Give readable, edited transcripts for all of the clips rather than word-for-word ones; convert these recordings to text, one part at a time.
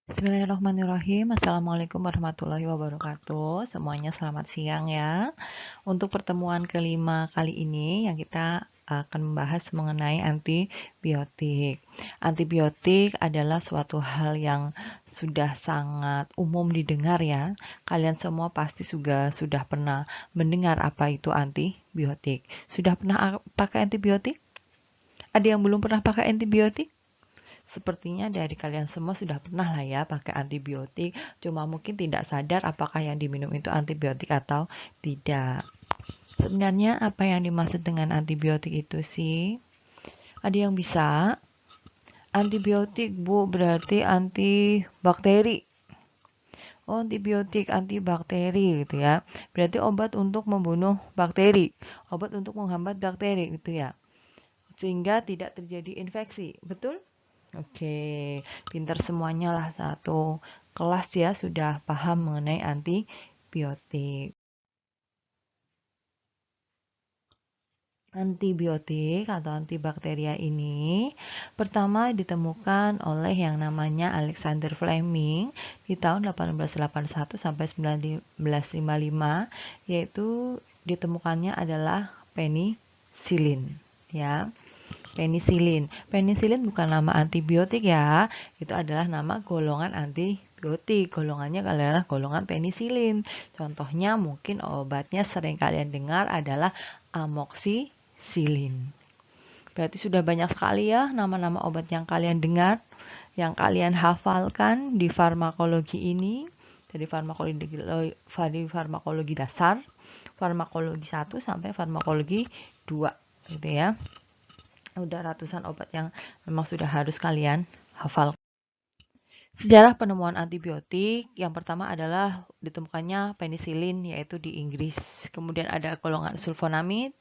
Bismillahirrahmanirrahim. Assalamualaikum warahmatullahi wabarakatuh. Semuanya selamat siang ya. Untuk pertemuan kelima kali ini yang kita akan membahas mengenai antibiotik. Antibiotik adalah suatu hal yang sudah sangat umum didengar ya. Kalian semua pasti sudah pernah mendengar apa itu antibiotik. Sudah pernah pakai antibiotik? Ada yang belum pernah pakai antibiotik? Sepertinya dari kalian semua sudah pernah lah ya pakai antibiotik, cuma mungkin tidak sadar apakah yang diminum itu antibiotik atau tidak. Sebenarnya apa yang dimaksud dengan antibiotik itu sih? Ada yang bisa? Antibiotik, Bu, berarti antibakteri. Oh, antibiotik antibakteri gitu ya. Berarti obat untuk membunuh bakteri, obat untuk menghambat bakteri gitu ya. Sehingga tidak terjadi infeksi, betul? Oke, pintar semuanya lah satu kelas ya sudah paham mengenai antibiotik. Antibiotik atau antibakteria ini pertama ditemukan oleh yang namanya Alexander Fleming di tahun 1881 sampai 1955, yaitu ditemukannya adalah penisilin ya. Penisilin. Penisilin bukan nama antibiotik ya. Itu adalah nama golongan antibiotik. Golongannya adalah golongan penisilin. Contohnya mungkin obatnya sering kalian dengar adalah amoksisilin. Berarti sudah banyak sekali ya nama-nama obat yang kalian dengar, yang kalian hafalkan di farmakologi ini. Dari farmakologi dasar, farmakologi 1 sampai farmakologi 2 gitu ya. Udah ratusan obat yang memang sudah harus kalian hafal. Sejarah penemuan antibiotik yang pertama adalah ditemukannya penisilin yaitu di Inggris. Kemudian ada golongan sulfonamid,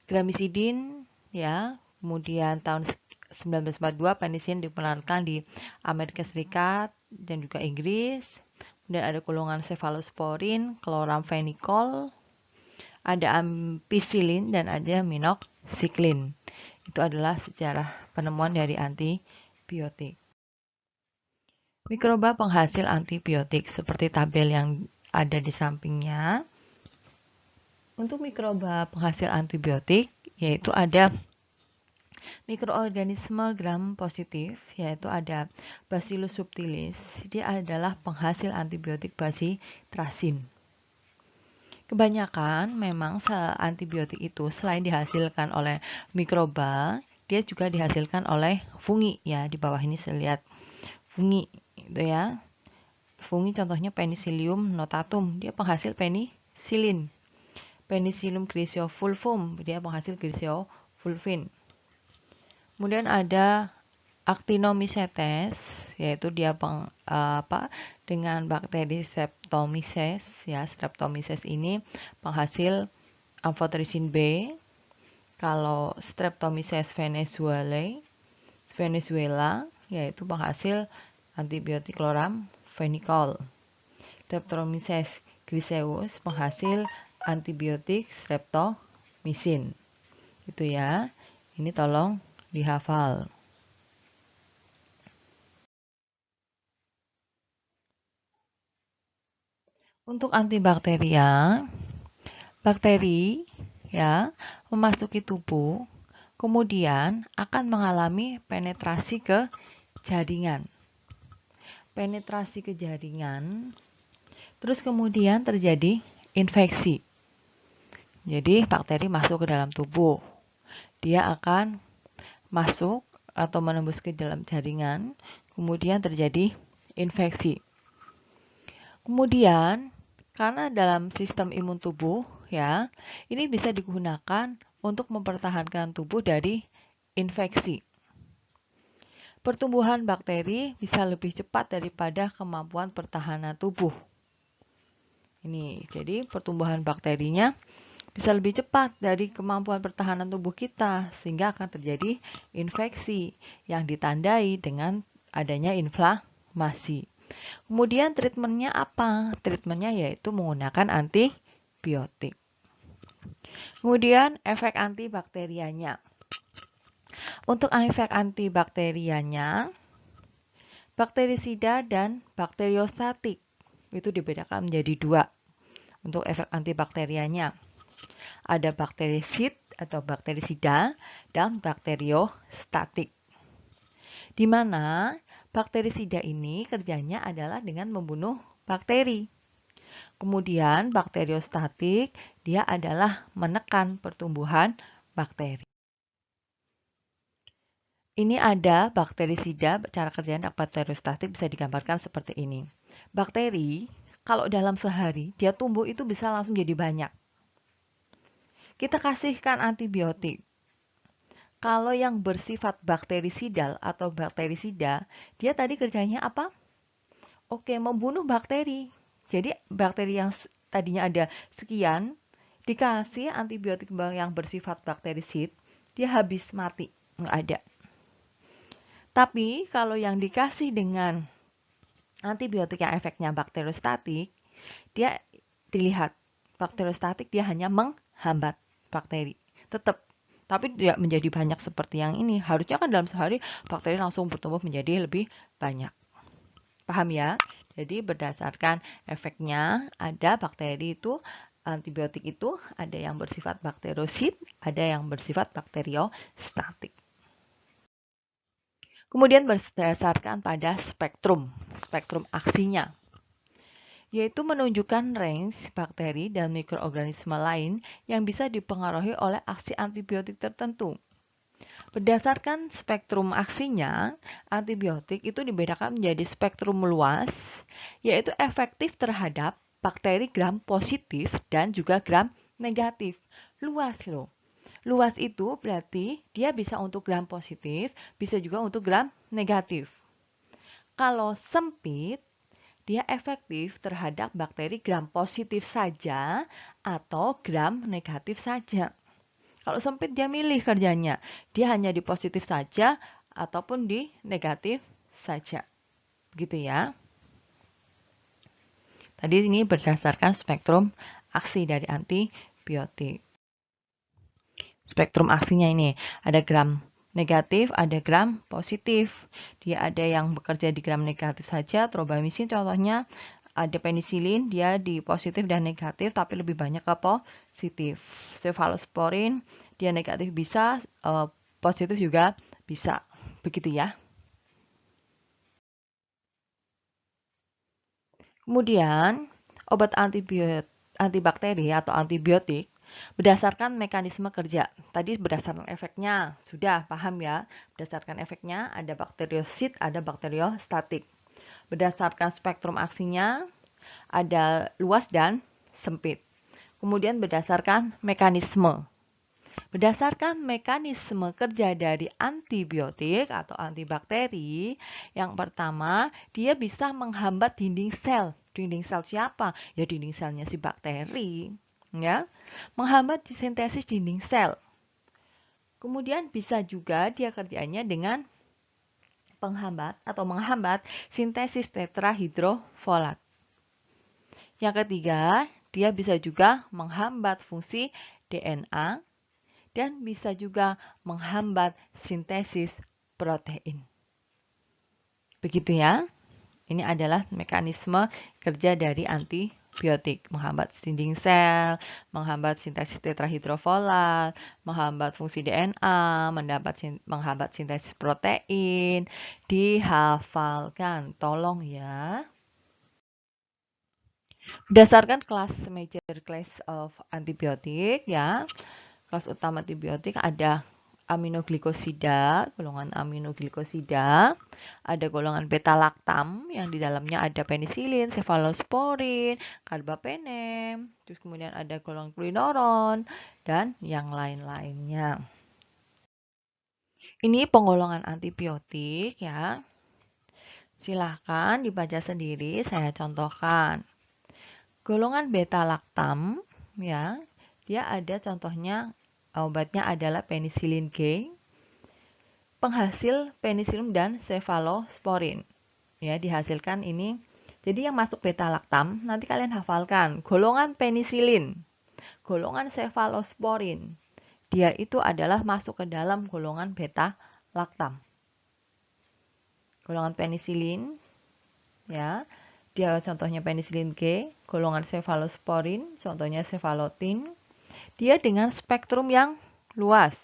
gramisidin ya. Kemudian tahun 1942 penisilin diperkenalkan di Amerika Serikat dan juga Inggris. Kemudian ada golongan cephalosporin, chloramphenicol, ada ampicillin dan ada minoxidil. Itu adalah sejarah penemuan dari antibiotik. Mikroba penghasil antibiotik seperti tabel yang ada di sampingnya. Untuk mikroba penghasil antibiotik yaitu ada mikroorganisme gram positif, yaitu ada Bacillus subtilis. Dia adalah penghasil antibiotik bacitracin. Kebanyakan memang antibiotik itu selain dihasilkan oleh mikroba, dia juga dihasilkan oleh fungi ya. Di bawah ini saya lihat fungi itu ya. Fungi contohnya Penicillium notatum, dia penghasil penisilin. Penicillium griseofulvum, dia penghasil griseofulvin. Kemudian ada Actinomycetes, yaitu dia dengan bakteri Streptomyces ya. Streptomyces ini penghasil amphotericin B. Kalau Streptomyces venezuela yaitu penghasil antibiotik chloramphenicol. Streptomyces griseus penghasil antibiotik streptomycin. Itu ya. Ini tolong dihafal. Untuk antibakteria, bakteri ya memasuki tubuh, kemudian akan mengalami penetrasi ke jaringan. Penetrasi ke jaringan, terus kemudian terjadi infeksi. Jadi bakteri masuk ke dalam tubuh. Dia akan masuk atau menembus ke dalam jaringan, kemudian terjadi infeksi. Kemudian karena dalam sistem imun tubuh ya, ini bisa digunakan untuk mempertahankan tubuh dari infeksi. Pertumbuhan bakteri bisa lebih cepat daripada kemampuan pertahanan tubuh. Ini, jadi pertumbuhan bakterinya bisa lebih cepat dari kemampuan pertahanan tubuh kita, sehingga akan terjadi infeksi yang ditandai dengan adanya inflamasi. Kemudian treatmentnya apa? Treatmentnya yaitu menggunakan antibiotik. Kemudian efek antibakterianya. Untuk efek antibakterianya, Bakterisida dan bakteriostatik itu dibedakan menjadi dua untuk efek antibakterianya. Ada bakterisid atau bakterisida dan bakteriostatik. Di mana bakterisida ini kerjanya adalah dengan membunuh bakteri. Kemudian bakteriostatik dia adalah menekan pertumbuhan bakteri. Ini ada bakterisida, cara kerjanya bakteriostatik bisa digambarkan seperti ini. Bakteri, kalau dalam sehari, dia tumbuh itu bisa langsung jadi banyak. Kita kasihkan antibiotik. Kalau yang bersifat bakterisidal atau bakterisida, dia tadi kerjanya apa? Oke, membunuh bakteri. Jadi bakteri yang tadinya ada sekian, dikasih antibiotik yang bersifat bakterisid, dia habis mati, nggak ada. Tapi kalau yang dikasih dengan antibiotik yang efeknya bakteriostatik, dia dilihat bakteriostatik dia hanya menghambat bakteri. Tetap, tapi tidak menjadi banyak seperti yang ini. Harusnya kan dalam sehari bakteri langsung bertumbuh menjadi lebih banyak. Paham ya? Jadi berdasarkan efeknya ada bakteri itu antibiotik itu ada yang bersifat bakteriosid, ada yang bersifat bakteriostatik. Kemudian berdasarkan pada spektrum aksinya, yaitu menunjukkan range bakteri dan mikroorganisme lain yang bisa dipengaruhi oleh aksi antibiotik tertentu. Berdasarkan spektrum aksinya, antibiotik itu dibedakan menjadi spektrum luas, yaitu efektif terhadap bakteri gram positif dan juga gram negatif. Luas loh. Luas itu berarti dia bisa untuk gram positif, bisa juga untuk gram negatif. Kalau sempit, dia efektif terhadap bakteri gram positif saja atau gram negatif saja. Kalau sempit dia milih kerjanya, dia hanya di positif saja ataupun di negatif saja. Begitu ya. Tadi ini berdasarkan spektrum aksi dari antibiotik. Spektrum aksinya ini ada gram negatif, ada gram positif. Dia ada yang bekerja di gram negatif saja, trombamisin contohnya, ada penisilin, dia di positif dan negatif tapi lebih banyak ke positif. Cefalosporin, dia negatif bisa, positif juga bisa. Begitu ya. Kemudian, obat antibakteri atau antibiotik berdasarkan mekanisme kerja. Tadi berdasarkan efeknya, sudah paham ya? Berdasarkan efeknya ada bakteriosid, ada bakteriostatik. Berdasarkan spektrum aksinya ada luas dan sempit. Kemudian berdasarkan mekanisme. Berdasarkan mekanisme kerja dari antibiotik atau antibakteri, yang pertama, dia bisa menghambat dinding sel. Dinding sel siapa? Ya dinding selnya si bakteri. Ya, menghambat sintesis dinding sel. Kemudian bisa juga dia kerjanya dengan penghambat atau menghambat sintesis tetrahidrofolat. Yang ketiga, dia bisa juga menghambat fungsi DNA dan bisa juga menghambat sintesis protein. Begitu ya. Ini adalah mekanisme kerja dari antibiotik. Menghambat dinding sel, menghambat sintesis tetrahidrofolat, menghambat fungsi DNA, menghambat sintesis protein. Dihafalkan, tolong ya. Berdasarkan kelas major class of antibiotik ya. Kelas utama antibiotik ada aminoglikosida, golongan aminoglikosida, ada golongan beta-laktam yang di dalamnya ada penisilin, cefalosporin, carbapenem, terus kemudian ada golongan plinuron dan yang lain-lainnya. Ini penggolongan antibiotik ya. Silahkan dibaca sendiri, saya contohkan. Golongan beta-laktam ya, dia ada contohnya obatnya adalah penisilin G, penghasil penisilin dan cefalosporin. Ya, dihasilkan ini. Jadi yang masuk beta-laktam, nanti kalian hafalkan. Golongan penisilin, golongan cefalosporin. Dia itu adalah masuk ke dalam golongan beta-laktam. golongan penisilin, ya. Dia contohnya penisilin G, golongan cefalosporin, contohnya cefalotin. Dia dengan spektrum yang luas.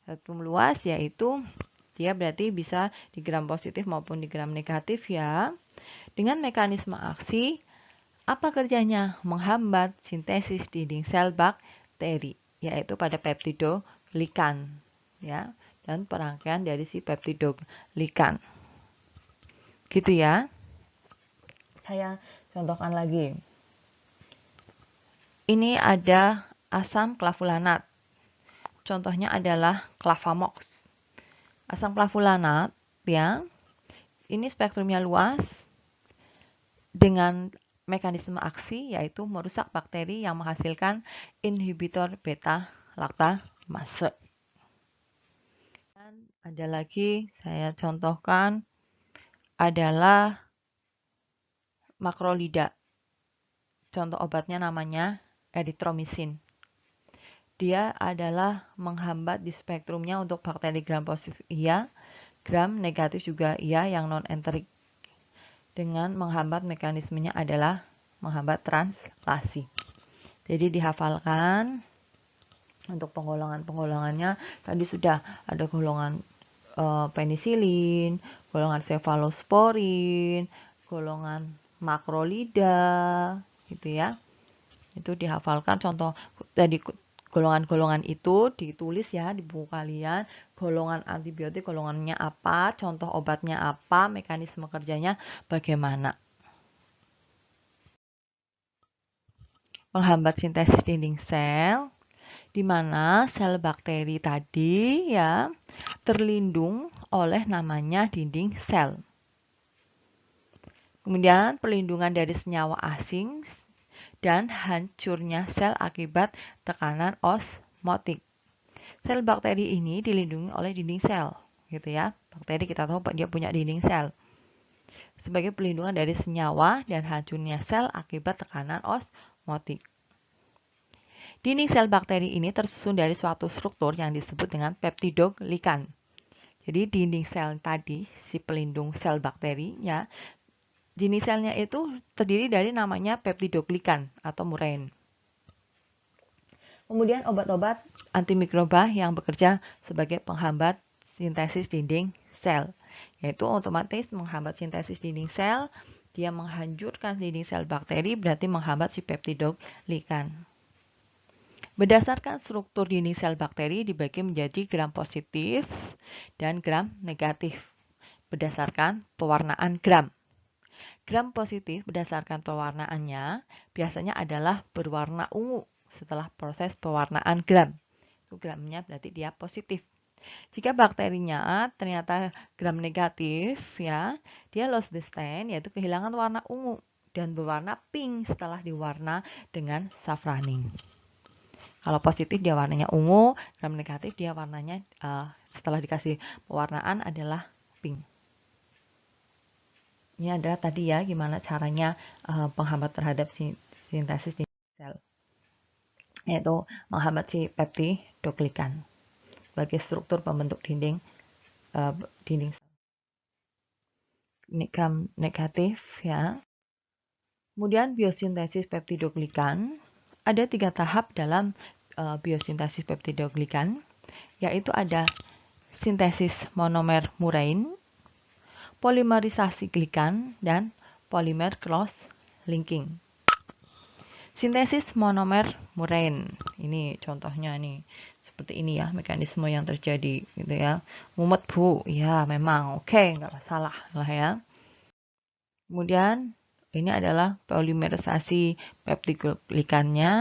Spektrum luas yaitu dia berarti bisa di gram positif maupun di gram negatif ya. Dengan mekanisme aksi, apa kerjanya? Menghambat sintesis dinding sel bakteri, yaitu pada peptidoglikan ya, dan perangkaian dari si peptidoglikan. Gitu ya. Saya contohkan lagi. Ini ada asam clavulanat. Contohnya adalah clavamox. Asam clavulanat ya. Ini spektrumnya luas dengan mekanisme aksi yaitu merusak bakteri yang menghasilkan inhibitor beta laktamase. Dan ada lagi saya contohkan adalah makrolida. Contoh obatnya namanya erythromycin. Dia adalah menghambat di spektrumnya untuk bakteri gram positif iya, gram negatif juga iya yang non-enterik. Dengan menghambat mekanismenya adalah menghambat translasi. Jadi dihafalkan untuk penggolongan-penggolongannya tadi sudah ada golongan penisilin, golongan cefalosporin, golongan makrolida, gitu ya. Itu dihafalkan contoh tadi golongan-golongan itu ditulis ya di buku kalian. Golongan antibiotik golongannya apa, contoh obatnya apa, mekanisme kerjanya bagaimana. Menghambat sintesis dinding sel, di mana sel bakteri tadi ya terlindung oleh namanya dinding sel. Kemudian perlindungan dari senyawa asing dan hancurnya sel akibat tekanan osmotik. Sel bakteri ini dilindungi oleh dinding sel, gitu ya. Bakteri kita tahu dia punya dinding sel. Sebagai perlindungan dari senyawa dan hancurnya sel akibat tekanan osmotik. Dinding sel bakteri ini tersusun dari suatu struktur yang disebut dengan peptidoglikan. Jadi dinding sel tadi, si pelindung sel bakteri, ya, dinding selnya itu terdiri dari namanya peptidoglikan atau murein. Kemudian obat-obat antimikroba yang bekerja sebagai penghambat sintesis dinding sel, yaitu otomatis menghambat sintesis dinding sel, dia menghancurkan dinding sel bakteri, berarti menghambat si peptidoglikan. Berdasarkan struktur dinding sel bakteri dibagi menjadi gram positif dan gram negatif berdasarkan pewarnaan gram. Gram positif berdasarkan pewarnaannya biasanya adalah berwarna ungu setelah proses pewarnaan gram. Itu gramnya berarti dia positif. Jika bakterinya ternyata gram negatif ya, dia lost the stain yaitu kehilangan warna ungu dan berwarna pink setelah diwarna dengan safranin. Kalau positif dia warnanya ungu, gram negatif dia warnanya setelah dikasih pewarnaan adalah pink. Ini adalah tadi ya gimana caranya penghambat terhadap sintesis dinding sel, yaitu menghambat si peptidoglikan sebagai struktur pembentuk dinding sel. Ini gram negatif ya. Kemudian biosintesis peptidoglikan. Ada 3 tahap dalam biosintesis peptidoglikan, yaitu ada sintesis monomer murein, polimerisasi glikan, dan polimer cross linking. Sintesis monomer murein, ini contohnya nih, seperti ini ya mekanisme yang terjadi gitu ya. Mumet bu, ya memang oke, nggak masalah lah ya. Kemudian ini adalah polimerisasi peptidoglikannya.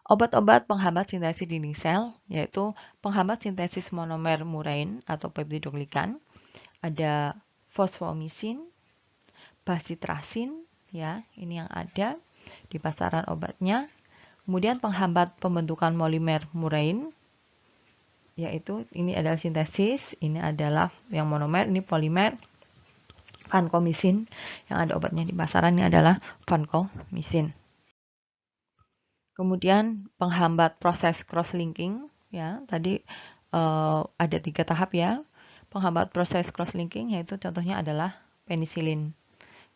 Obat-obat penghambat sintesis dinding sel, yaitu penghambat sintesis monomer murein atau peptidoglikan. Ada fosfomycin, bacitracin, ya, ini yang ada di pasaran obatnya. Kemudian penghambat pembentukan polimer murein, yaitu ini adalah sintesis, ini adalah yang monomer, ini polimer. Vancomycin, yang ada obatnya di pasaran ini adalah vancomycin. Kemudian penghambat proses cross linking, ya tadi ada 3 tahap ya. Penghambat proses cross-linking yaitu contohnya adalah penisilin.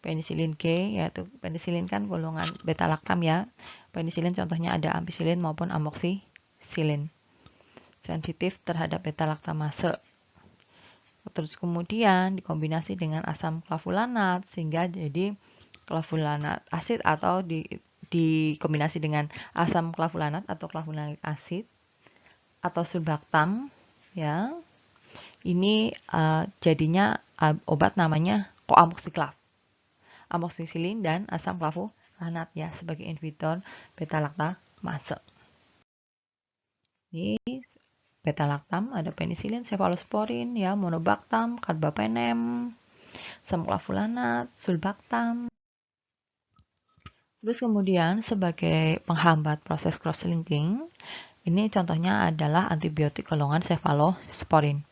Penisilin G yaitu penisilin kan golongan beta laktam ya. Penisilin contohnya ada ampicillin maupun amoxicillin. Sensitif terhadap beta laktamase. Terus kemudian dikombinasi dengan asam clavulanat sehingga jadi clavulanat asid atau dikombinasi dengan asam clavulanat atau clavulanic acid atau surbactam ya. Ini jadinya obat namanya coamoxiclav, amoxicillin dan asam clavulanat ya sebagai inhibitor beta laktamase. Ini beta laktam ada penisilin, cefalosporin ya, monobactam, carbapenem, asam clavulanat, sulbactam. Terus kemudian sebagai penghambat proses cross-linking, ini contohnya adalah antibiotik golongan cefalosporin.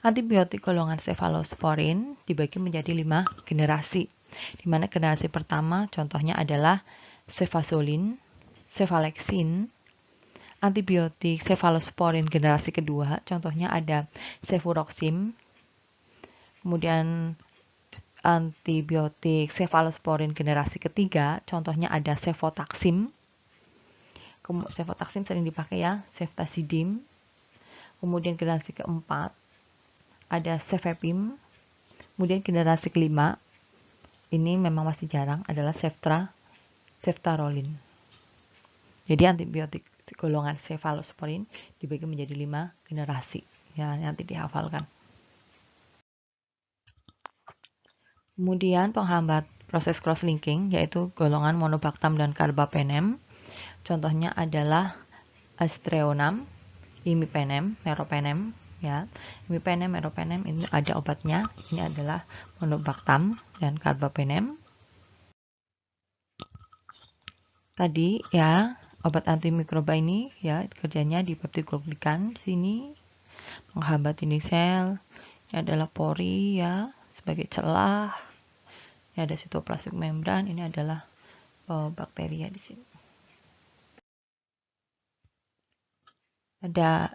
Antibiotik golongan cefalosporin dibagi menjadi 5 generasi, di mana generasi pertama contohnya adalah cefazolin, cefalexin. Antibiotik cefalosporin generasi kedua contohnya ada cefuroxim. Kemudian antibiotik cefalosporin generasi ketiga contohnya ada cefotaxim. Cefotaxim sering dipakai ya, ceftazidime. Kemudian generasi keempat ada cefepime. Kemudian generasi kelima, ini memang masih jarang, adalah ceftarolin. Jadi antibiotik golongan cefalosporin dibagi menjadi 5 generasi. Ya, nanti dihafalkan. Kemudian penghambat proses cross-linking yaitu golongan monobactam dan carbapenem. Contohnya adalah aztreonam, imipenem, meropenem. Ya, imipenem, meropenem ini ada obatnya. Ini adalah monobactam dan carbapenem. Tadi ya obat antimikroba ini ya kerjanya di peptidoglykan sini menghambat dinding sel. Ini adalah pori ya sebagai celah. Ini ada sitoplasmic membran. Ini adalah bakteria di sini. Ada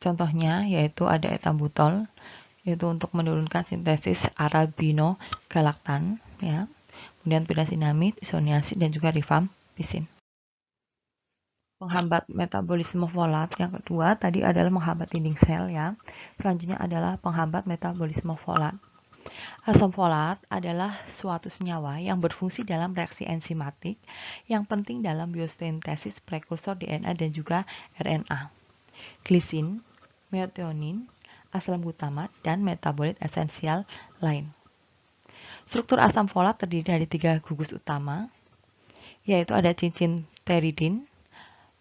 contohnya yaitu ada etambutol, yaitu untuk menurunkan sintesis arabinogalaktan ya. Kemudian pidasinamid, isoniazid dan juga rifampicin. Penghambat metabolisme folat yang kedua tadi adalah menghambat dinding sel ya. Selanjutnya adalah penghambat metabolisme folat. Asam folat adalah suatu senyawa yang berfungsi dalam reaksi enzimatik yang penting dalam biosintesis prekursor DNA dan juga RNA. Glisin, methionin, asam glutamat, dan metabolit esensial lain. Struktur asam folat terdiri dari 3 gugus utama, yaitu ada cincin pteridin,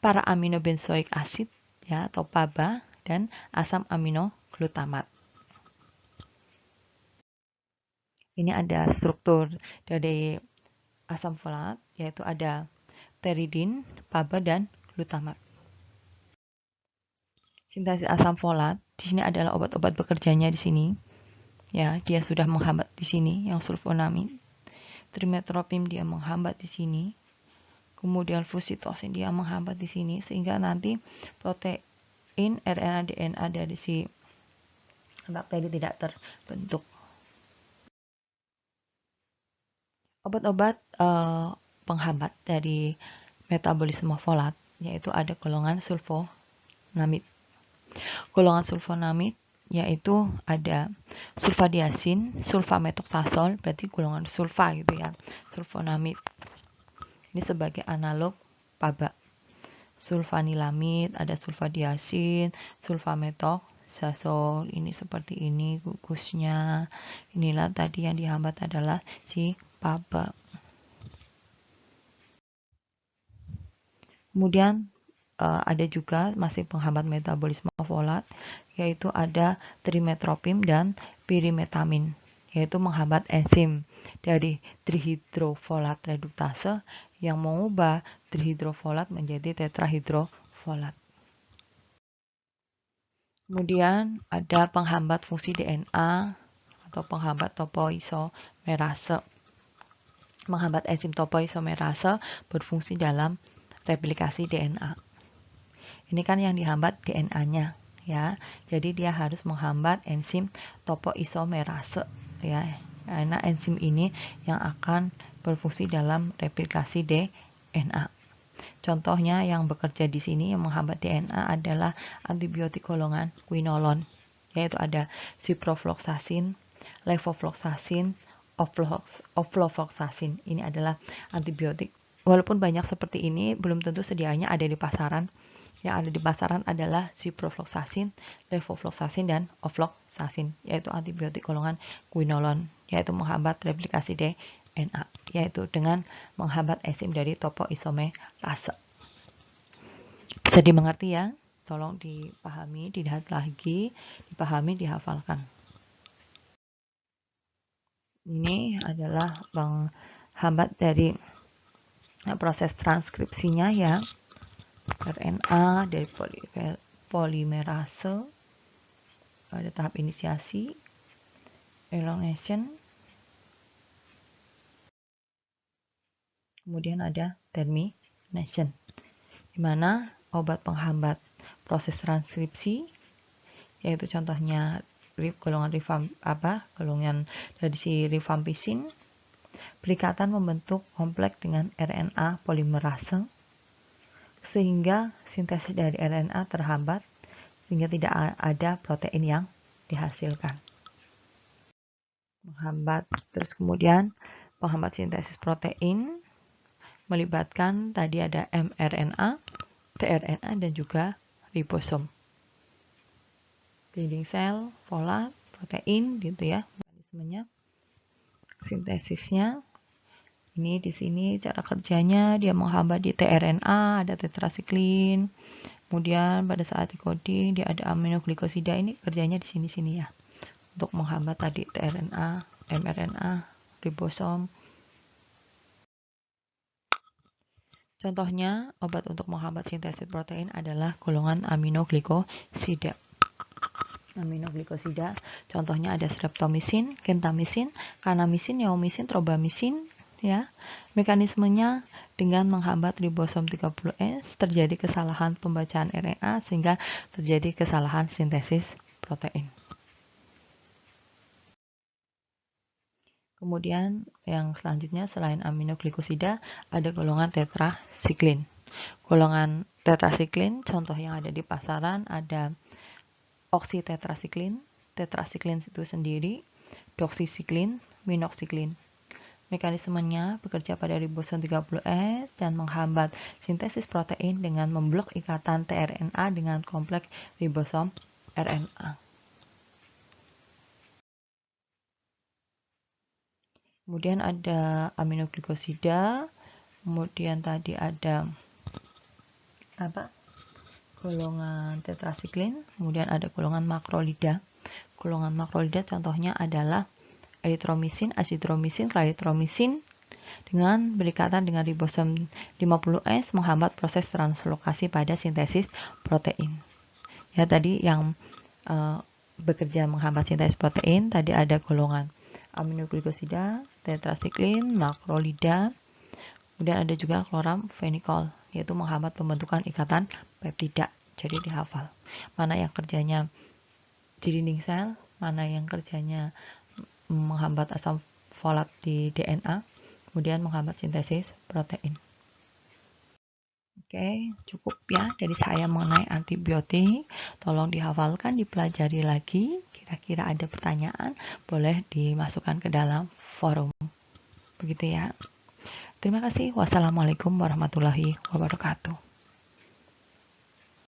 para aminobenzoic acid ya, atau PABA, dan asam amino glutamat. Ini ada struktur dari asam folat, yaitu ada pteridin, PABA, dan glutamat. Sintesis asam folat di sini adalah obat-obat bekerjanya di sini. Ya, dia sudah menghambat di sini yang sulfonamid. Trimetropin dia menghambat di sini. Kemudian fusitosin dia menghambat di sini sehingga nanti protein RNA DNA dari si bakteri tidak terbentuk. Obat-obat penghambat dari metabolisme folat yaitu ada golongan sulfonamid. Golongan sulfonamid yaitu ada sulfadiazin, sulfamethoxazole, berarti golongan sulfa gitu ya, sulfonamid. Ini sebagai analog PABA. Sulfanilamid, ada sulfadiazin, sulfamethoxazole, ini seperti ini gugusnya. Inilah tadi yang dihambat adalah si PABA. Kemudian ada juga masih penghambat metabolisme folat, yaitu ada trimetropin dan pirimetamin, yaitu menghambat enzim dari trihidrofolat reduktase yang mengubah trihidrofolat menjadi tetrahidrofolat. Kemudian ada penghambat fungsi DNA atau penghambat topoisomerase. Menghambat enzim topoisomerase berfungsi dalam replikasi DNA. Ini kan yang dihambat DNA-nya. ya. Jadi dia harus menghambat enzim topoisomerase, ya. Karena enzim ini yang akan berfungsi dalam replikasi DNA. Contohnya yang bekerja di sini yang menghambat DNA adalah antibiotik golongan quinolone, yaitu ada ciprofloxacin, levofloxacin, ofloxacin. Ini adalah antibiotik. Walaupun banyak seperti ini, belum tentu sediaannya ada di pasaran. Yang ada di pasaran adalah ciprofloxacin, levofloxacin, dan ofloxacin, yaitu antibiotik golongan quinolone, yaitu menghambat replikasi DNA, yaitu dengan menghambat enzim dari topoisomerase. Bisa dimengerti ya? Tolong dipahami, dilihat lagi, dipahami, dihafalkan. Ini adalah penghambat dari proses transkripsinya ya. RNA dari polimerase pada tahap inisiasi, elongation, kemudian ada termination, di mana obat penghambat proses transkripsi, yaitu contohnya golongan dari si rifampicin, perikatan membentuk kompleks dengan RNA polimerase, sehingga sintesis dari RNA terhambat, sehingga tidak ada protein yang dihasilkan. Menghambat, terus kemudian penghambat sintesis protein melibatkan tadi ada mRNA, tRNA, dan juga ribosom. Binding sel, folat, protein gitu ya, mekanismenya. Sintesisnya ini di sini cara kerjanya dia menghambat di tRNA, ada tetrasiklin. Kemudian pada saat decoding dia ada aminoglikosida, ini kerjanya di sini-sini ya. Untuk menghambat tadi tRNA, mRNA, ribosom. Contohnya obat untuk menghambat sintesis protein adalah golongan aminoglikosida. Aminoglikosida contohnya ada streptomisin, kentamisin, kanamisin, neomisin, trobamisin ya. Mekanismenya dengan menghambat ribosom 30S terjadi kesalahan pembacaan RNA sehingga terjadi kesalahan sintesis protein. Kemudian yang selanjutnya selain aminoglikosida ada golongan tetrasiklin. Golongan tetrasiklin contoh yang ada di pasaran ada oksitetrasiklin, tetrasiklin itu sendiri, doksisiklin, minoksiklin. Mekanismenya bekerja pada ribosom 30S dan menghambat sintesis protein dengan memblok ikatan tRNA dengan kompleks ribosom RNA. Kemudian ada aminoglikosida, kemudian tadi ada golongan tetrasiklin, kemudian ada golongan makrolida. Golongan makrolida contohnya adalah eritromisin, azitromisin, klaritromisin dengan berikatan dengan ribosom 50S menghambat proses translokasi pada sintesis protein. Ya tadi yang bekerja menghambat sintesis protein tadi ada golongan aminoglikosida, tetrasiklin, makrolida, kemudian ada juga chloramphenicol yaitu menghambat pembentukan ikatan peptida. Jadi dihafal mana yang kerjanya di dinding sel, mana yang kerjanya menghambat asam folat di DNA, kemudian menghambat sintesis protein. Oke, cukup ya dari saya mengenai antibiotik. Tolong dihafalkan, dipelajari lagi. Kira-kira ada pertanyaan, boleh dimasukkan ke dalam forum. Begitu ya. Terima kasih. Wassalamualaikum warahmatullahi wabarakatuh.